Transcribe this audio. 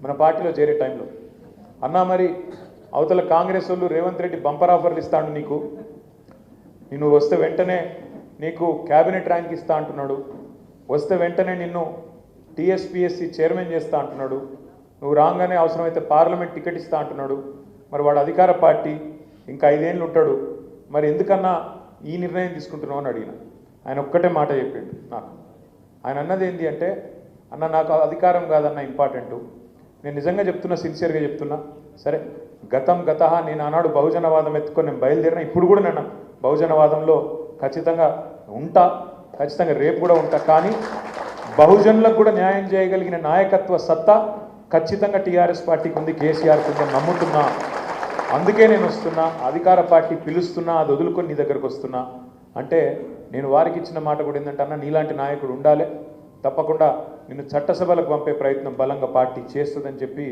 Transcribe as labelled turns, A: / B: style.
A: మన పార్టీలో చేరే టైంలో. అన్నా మరి అవతల కాంగ్రెస్ వాళ్ళు రేవంత్ రెడ్డి బంపర్ ఆఫర్లు ఇస్తాడు నీకు, నిన్ను వస్తే వెంటనే నీకు క్యాబినెట్ ర్యాంక్ ఇస్తా అంటున్నాడు, వస్తే వెంటనే నిన్ను టీఎస్పీఎస్సీ చైర్మన్ చేస్తా అంటున్నాడు, నువ్వు రాగానే అవసరమైతే పార్లమెంట్ టికెట్ ఇస్తా అంటున్నాడు. మరి వాడు అధికార పార్టీ, ఇంకా 5 ఏళ్ళు ఉంటాడు, మరి ఎందుకన్నా ఈ నిర్ణయం తీసుకుంటున్నావు అని అడిగిన. ఆయన ఒక్కటే మాట చెప్పిండు నాకు. ఆయన అన్నది ఏంటి అంటే, అన్న నాకు అధికారం కాదన్న ఇంపార్టెంటు, నేను నిజంగా చెప్తున్నా, సిన్సియర్గా చెప్తున్నా. సరే గతం గతహ, నేను ఆనాడు బహుజనవాదం ఎత్తుకొని నేను బయలుదేరిన, ఇప్పుడు కూడా నేను బహుజనవాదంలో ఖచ్చితంగా ఉంటా, ఖచ్చితంగా రేపు కూడా ఉంటా. కానీ బహుజనులకు కూడా న్యాయం చేయగలిగిన నాయకత్వ సత్తా ఖచ్చితంగా టీఆర్ఎస్ పార్టీకి ఉంది, కేసీఆర్కి ఉందని నమ్ముతున్నా. అందుకే నేను వస్తున్నా, అధికార పార్టీ పిలుస్తున్నా, అది వదులుకొని నీ దగ్గరకు వస్తున్నా అంటే, నేను వారికి ఇచ్చిన మాట కూడా ఏంటంటే, అన్న నీలాంటి నాయకుడు ఉండాలి, తప్పకుండా నిన్ను చట్టసభలకు పంపే ప్రయత్నం బలంగా పార్టీ చేస్తుందని చెప్పి